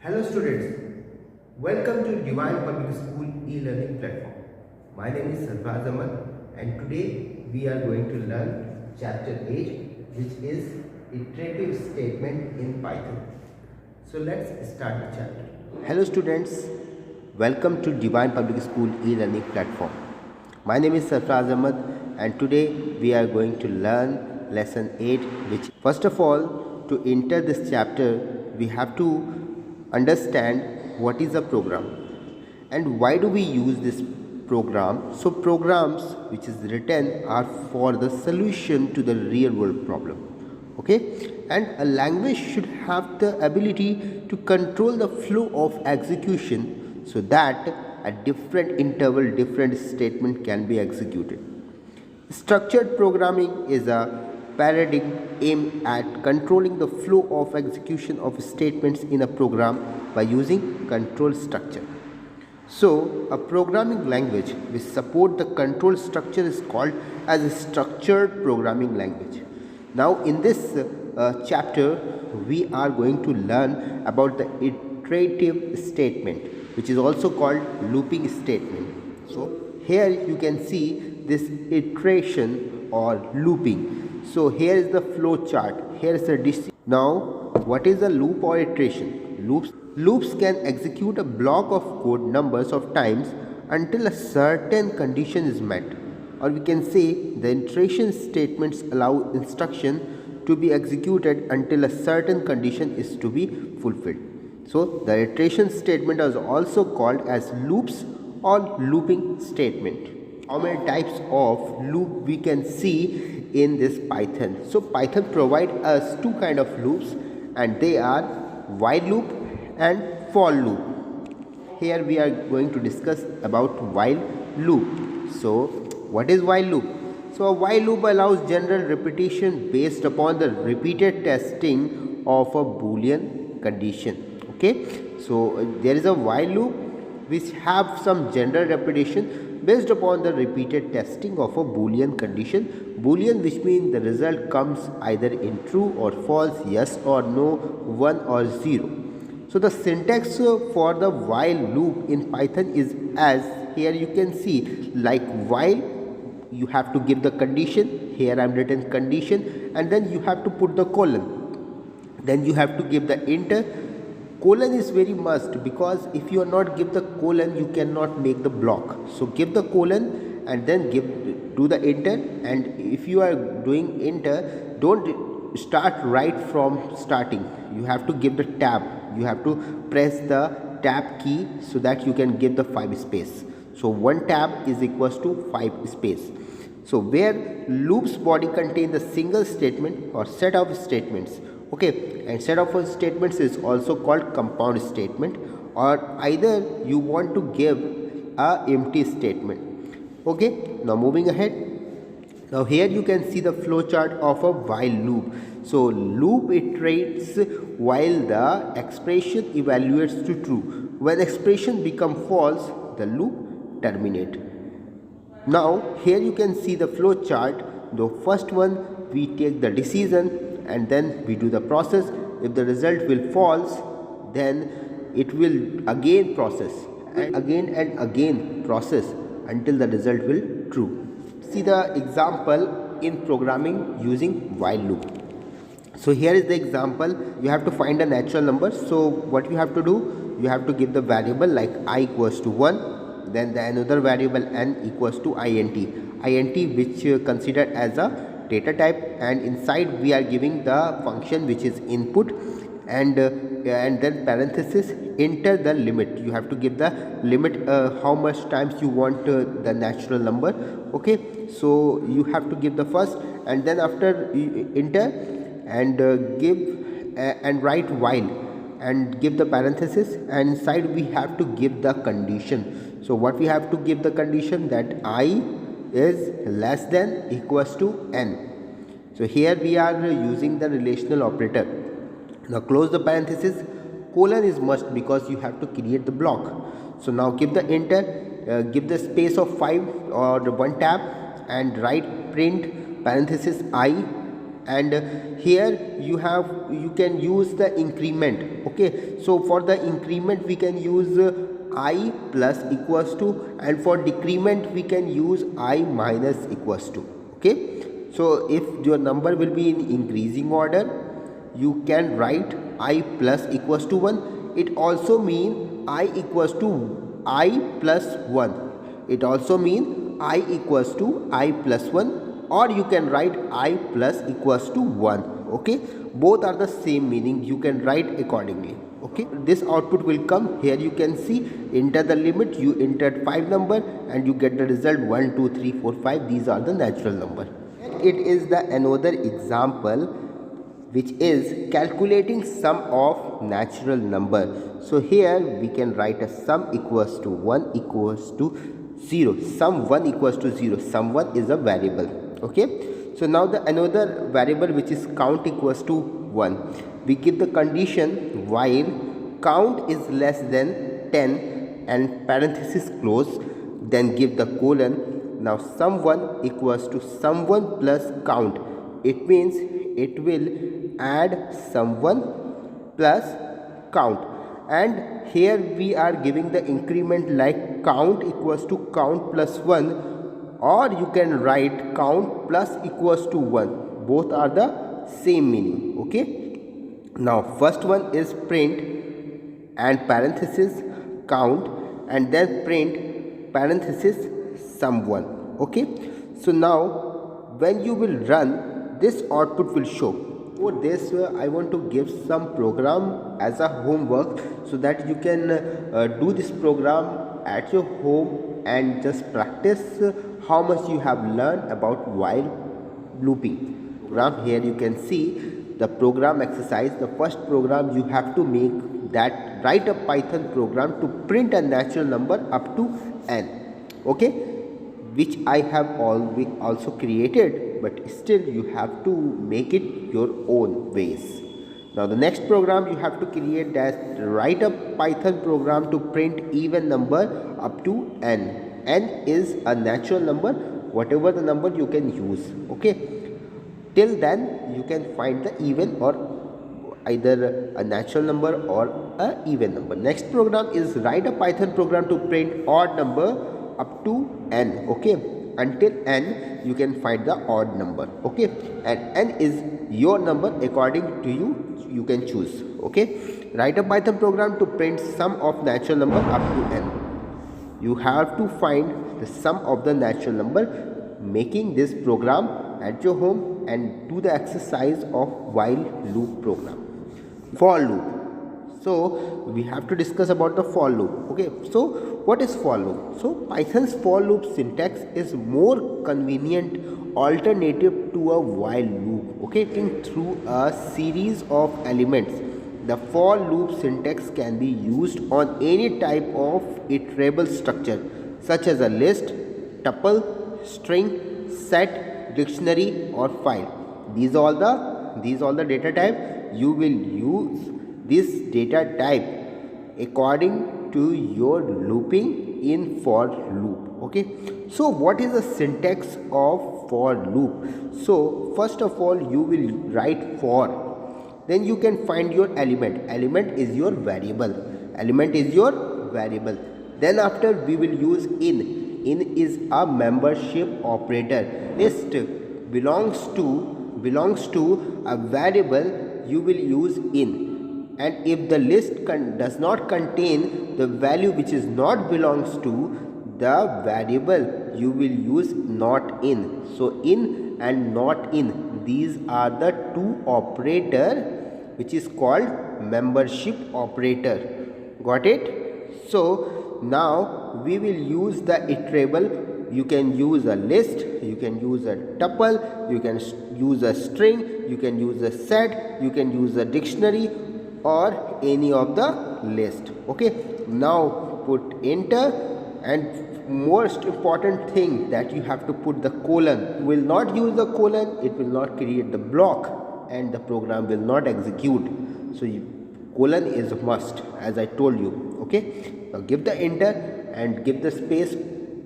Hello students, welcome to Divine Public School e-learning platform. My name is Sarfraz Ahmad and today we are going to learn chapter 8, which is iterative statement in Python. So let's start the chapter. Hello students, welcome to Divine Public School e-learning platform. My name is Sarfraz Ahmad and today we are going to learn lesson 8, which first of all, to enter this chapter we have to understand what is a program and why do we use this program. So programs which is written are for the solution to the real world problem, okay, and a language should have the ability to control the flow of execution so that at different interval different statement can be executed. Structured programming is a paradigm aimed at controlling the flow of execution of statements in a program by using control structure. So, a programming language which supports the control structure is called as a structured programming language. Now, in this chapter, we are going to learn about the iterative statement, which is also called looping statement. So, here you can see this iteration or looping. So here is the flow chart. Here is the DC. Now, what is a loop or iteration? Loops can execute a block of code numbers of times until a certain condition is met. Or we can say the iteration statements allow instruction to be executed until a certain condition is to be fulfilled. So the iteration statement is also called as loops or looping statement. How many types of loop we can see in this Python? So Python provide us two kind of loops and they are while loop and for loop. Here we are going to discuss about while loop. So what is while loop? So a while loop allows general repetition based upon the repeated testing of a boolean condition. Okay, so there is a while loop which have some general repetition based upon the repeated testing of a boolean condition. Boolean, which means the result comes either in true or false, yes or no, 1 or 0. So the syntax for the while loop in Python is as here you can see, like while you have to give the condition. Here I am written condition and then you have to put the colon. Then you have to give the enter. Colon is very must, because if you are not give the colon you cannot make the block. So give the colon and then do the enter, and if you are doing enter, don't start right from starting. You have to give the tab. You have to press the tab key so that you can give the 5 space. So one tab is equals to 5 space. So where loops body contain the single statement or set of statements. Okay, and set of statements is also called compound statement, or either you want to give a empty statement. Okay, now moving ahead. Now here you can see the flow chart of a while loop. So loop iterates while the expression evaluates to true. When expression become false, the loop terminate. Now here you can see the flow chart. The first one we take the decision and then we do the process. If the result will false, then it will again process and again process until the result will true. See the example in programming using while loop. So here is the example. You have to find a natural number. So what you have to do, you have to give the variable like I equals to 1, then the another variable n equals to int which considered as a data type, and inside we are giving the function which is input, and then parenthesis enter the limit. You have to give the limit how much times you want the natural number. Okay, so you have to give the first, and then after enter and give and write while and give the parenthesis, and inside we have to give the condition. So what we have to give the condition, that I is less than equals to n. So here we are using the relational operator. Now close the parenthesis. Colon is must because you have to create the block. So now give the enter, give the space of 5 or 1 tab and write print parenthesis I and here you can use the increment. Okay, so for the increment we can use I plus equals to, and for decrement we can use I minus equals to. Okay, so if your number will be in increasing order, you can write I plus equals to 1. It also mean I equals to I plus 1. It also mean I equals to I plus 1, or you can write I plus equals to 1. Okay, both are the same meaning, you can write accordingly. Okay, this output will come. Here you can see, enter the limit, you entered 5 number and you get the result 1 2 3 4 5. These are the natural number. It is the another example which is calculating sum of natural number. So here we can write a sum equals to 1 equals to 0. Sum 1 equals to 0. Sum 1 is a variable. Okay, so now the another variable which is count equals to 1. We give the condition while count is less than 10 and parenthesis close, then give the colon. Now sum 1 equals to sum 1 plus count. It means it will add sum 1 plus count, and here we are giving the increment like count equals to count plus 1, or you can write count plus equals to 1. Both are the same meaning. Okay, now first one is print and parenthesis count, and then print parenthesis sum 1. Okay, so now when you will run, this output will show. For this I want to give some program as a homework, so that you can do this program at your home and just practice how much you have learned about while looping program. Here you can see the program exercise. The first program you have to make, that write a Python program to print a natural number up to n. Okay, which I have also created, but still you have to make it your own ways. Now the next program you have to create, that write a Python program to print even number up to n. N is a natural number, whatever the number you can use. Okay, till then you can find the even or either a natural number or a even number. Next program is write a Python program to print odd number up to n. Okay, until n you can find the odd number. Okay, and n is your number according to you can choose. Okay, write a Python program to print sum of natural number up to n. You have to find the sum of the natural number, making this program at your home, and do the exercise of while loop program. For loop, so we have to discuss about the for loop. Okay, so what is for loop? So Python's for loop syntax is more convenient alternative to a while loop. Okay, through a series of elements, the for loop syntax can be used on any type of iterable structure, such as a list, tuple, string, set, dictionary or file. These all the data type. You will use this data type according to your looping in for loop. Okay, so what is the syntax of for loop? So first of all you will write for, then you can find your element. Element is your variable. Then after we will use in. In is a membership operator. List belongs to a variable, you will use in, and if the list does not contain the value which is not belongs to the variable, you will use not in. So in and not in, these are the two operator which is called membership operator. Got it? So now we will use the iterable. You can use a list, you can use a tuple, you can use a string, you can use a set, you can use a dictionary or any of the list. Okay, now put enter, and most important thing that you have to put the colon. You will not use the colon, it will not create the block and the program will not execute. So colon is a must, as I told you. Okay, now give the enter and give the space.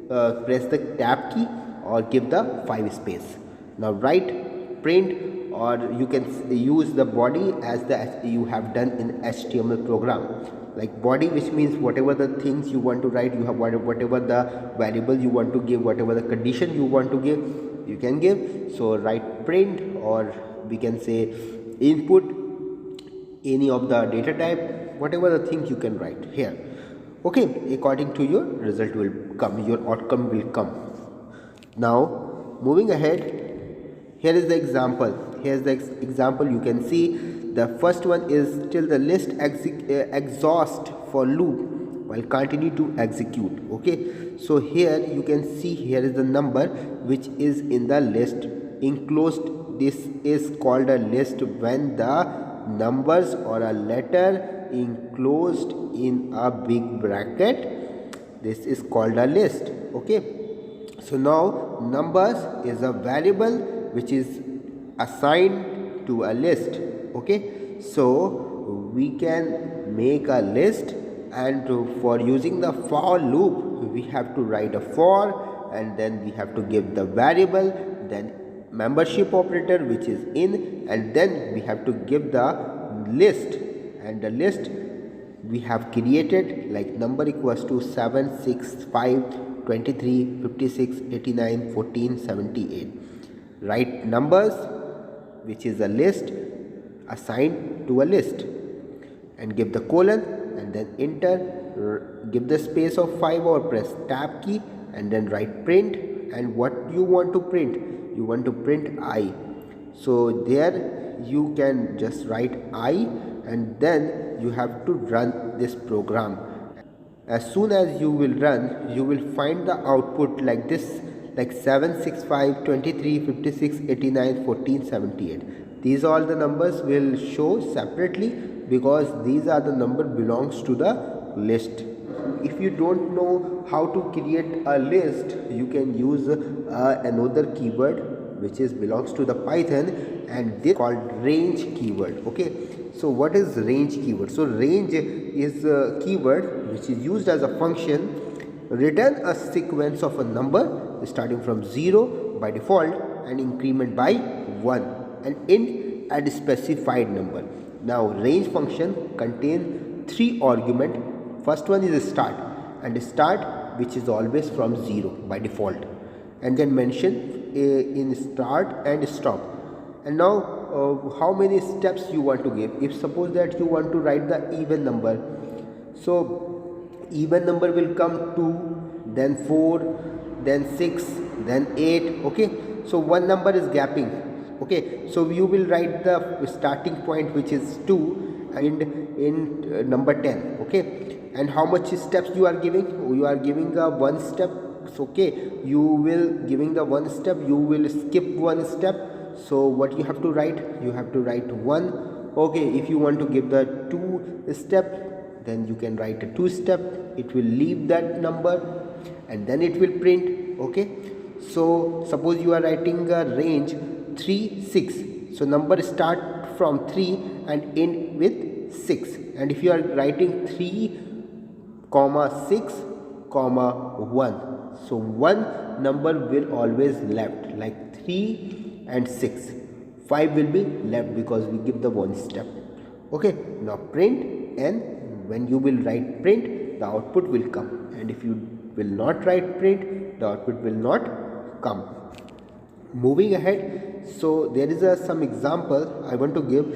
Press the tab key or give the 5 space. Now write print or you can use the body as you have done in HTML program. Like body, which means whatever the things you want to write, you have whatever the variable you want to give, whatever the condition you want to give, you can give. So write print, or we can say input any of the data type, whatever the things you can write here. Okay, according to your result will come, your outcome will come. Now moving ahead, here is the example. Here's the example. You can see the first one is till the list exhaust for loop while continue to execute. Okay, so here you can see here is the number which is in the list enclosed. This is called a list when the numbers or a letter enclosed in a big bracket. This is called a list. Okay, so now numbers is a variable which is assigned to a list. Okay, so we can make a list, and for using the for loop we have to write a for, and then we have to give the variable, then membership operator which is in, and then we have to give the list, and the list we have created like number equals to 7, 6, 5, 23, 56, 89, 14, 78. Write numbers which is a list assigned to a list, and give the colon, and then enter, give the space of 5 or press tab key, and then write print. And what you want to print, you want to print I. So there you can just write I, and then you have to run this program. As soon as you will run, you will find the output like this, like 7, 6, 5, 23, 56, 89, 14, 78. These all the numbers will show separately because these are the number belongs to the list. If you don't know how to create a list, you can use another keyword which is belongs to the Python, and this called range keyword. Okay, so what is range keyword? So range is a keyword which is used as a function return a sequence of a number starting from 0 by default and increment by 1 and int at a specified number. Now range function contains 3 arguments. First one is start, and start which is always from 0 by default, and then mention in start and stop. And now how many steps you want to give. If suppose that you want to write the even number, so even number will come 2, then 4, then 6, then 8. Okay, so one number is gapping. Okay, so you will write the starting point which is 2 and in number 10. Okay, and how much steps you are giving? You are giving a 1 step. Okay, you will giving the 1 step, you will skip 1 step. So what you have to write? You have to write 1. Okay, if you want to give the 2 step, then you can write a 2 step. It will leave that number and then it will print. Okay, so suppose you are writing a range 3, 6. So number start from 3 and end with 6. And if you are writing 3, 6, 1, so one number will always left, like 3 and 6. 5 will be left because we give the 1 step. Okay, now print, and when you will write print, the output will come, and if you will not write print, the output will not come. Moving ahead, so there is some example I want to give,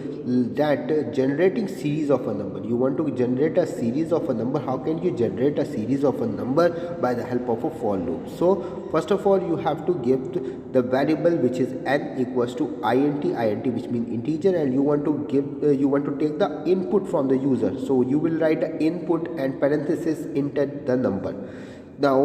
that generating series of a number. You want to generate a series of a number. How can you generate a series of a number? By the help of a for loop. So first of all, you have to give the variable which is n equals to int which means integer, and you want to give you want to take the input from the user. So you will write the input and parenthesis enter the number. Now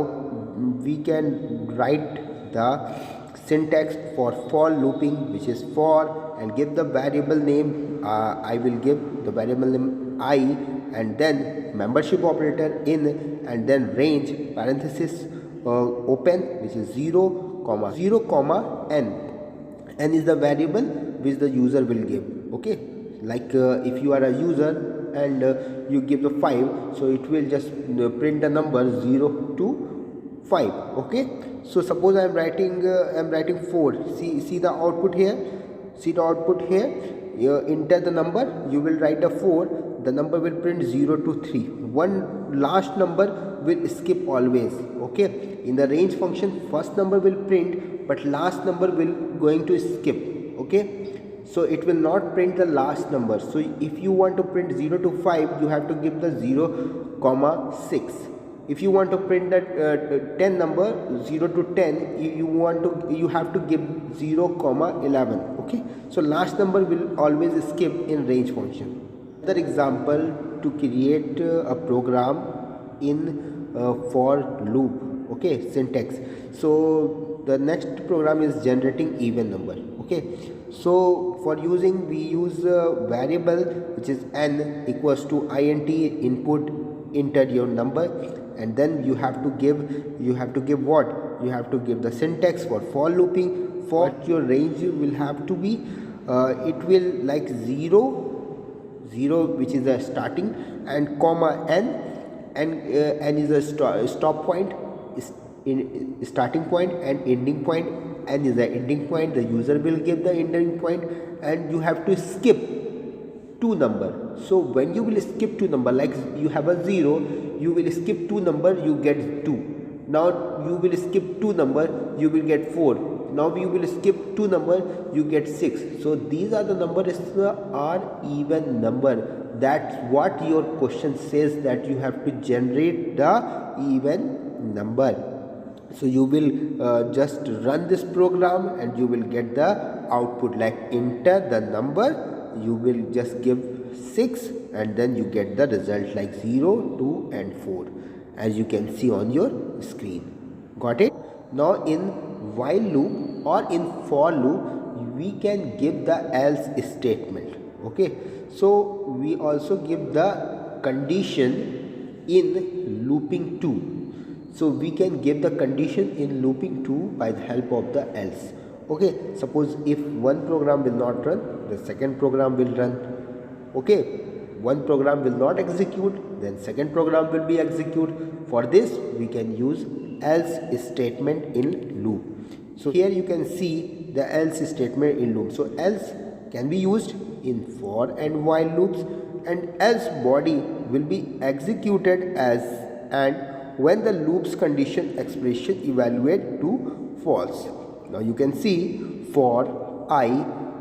we can write the syntax for looping, which is for, and give the variable name. I will give the variable name I, and then membership operator in, and then range parenthesis open, which is 0, 0, n. N is the variable which the user will give. Okay, like if you are a user and you give the 5, so it will just print the number 0 to 5. Okay, so suppose I am writing 4. See the output here. See the output here. You enter the number, you will write a 4, the number will print 0 to 3. One last number will skip always. Okay, in the range function first number will print, but last number will going to skip. Okay, so it will not print the last number. So if you want to print 0 to 5, you have to give the 0 comma 6. If you want to print that 10 number 0 to 10, you have to give 0 comma 11. Okay, so last number will always skip in range function. Another example, to create a program in for loop. Okay, syntax. So the next program is generating even number. Okay, so for using, we use a variable which is n equals to int input, enter your number, and then you have to give what? You have to give the syntax for looping. For your range will have to be it will like 0 which is a starting, and comma n, and n is a stop point, in starting point, and ending point. N is the ending point, the user will give the ending point, and you have to skip 2 number. So when you will skip 2 number, like you have a 0, you will skip 2 number, you get 2. Now you will skip 2 number, you will get 4. Now you will skip 2 number, you get 6. So these are the numbers are even number. That's what your question says, that you have to generate the even number. So you will just run this program and you will get the output, like enter the number, you will just give 6, and then you get the result like 0, 2 and 4, as you can see on your screen. Got it? Now in while loop or in for loop, we can give the else statement. Okay, so we also give the condition in looping 2. So we can give the condition in looping 2 by the help of the else. Okay, suppose if one program will not run, the second program will run. Okay, one program will not execute, then second program will be executed. For this we can use else statement in loop. So here you can see the else statement in loop. So else can be used in for and while loops, and else body will be executed as and when the loop's condition expression evaluate to false. Now you can see for I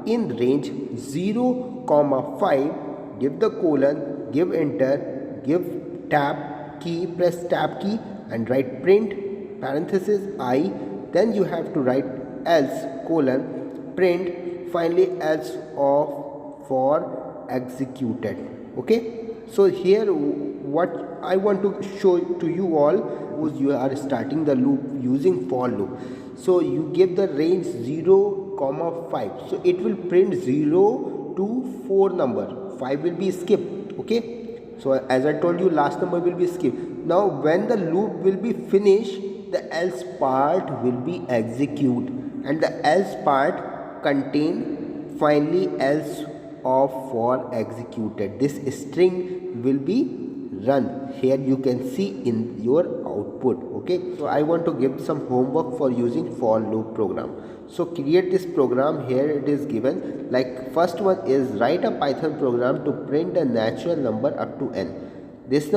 in range 0 comma 5, give the colon, give enter, give tab key, press tab key and write print parenthesis I, then you have to write else colon print, finally else of for executed. Okay, so here what I want to show to you all is, you are starting the loop using for loop. So you give the range 0 comma 5, so it will print 0 to 4 number, 5 will be skipped. Okay, so as I told you, last number will be skipped. Now when the loop will be finished, the else part will be execute, and the else part contain finally else of for executed. This string will be run. Here you can see in your output. Okay, so I want to give some homework for using for loop program. So create this program. Here it is given, like first one is write a Python program to print a natural number up to n. This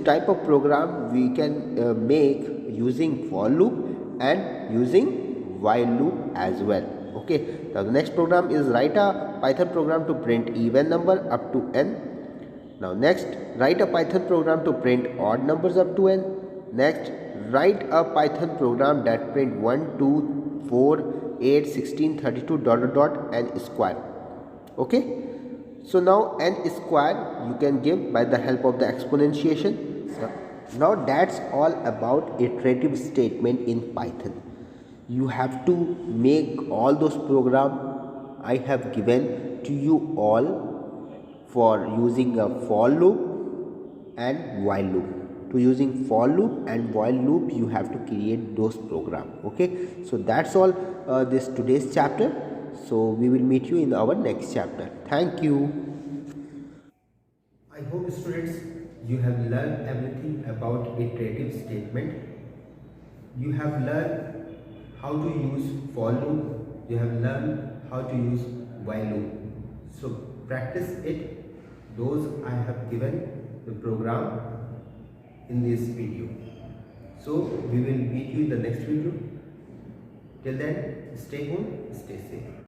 type of program we can make using for loop and using while loop as well. Okay, now the next program is write a Python program to print even number up to n. Now next, write a Python program to print odd numbers up to n. Next, write a Python program that print 1, 2, 4, 8, 16, 32 ... n square. Okay, so now n square you can give by the help of the exponentiation. Now that's all about iterative statement in Python. You have to make all those programs I have given to you all for using a for loop and while loop. To using for loop and while loop, you have to create those programs. Okay, so that's all this today's chapter. So we will meet you in our next chapter. Thank you. I hope students you have learned everything about iterative statement. You have learned how to use for loop. You have learned how to use while loop. So practice it. Those I have given the program in this video. So we will meet you in the next video. Till then, stay home, stay safe.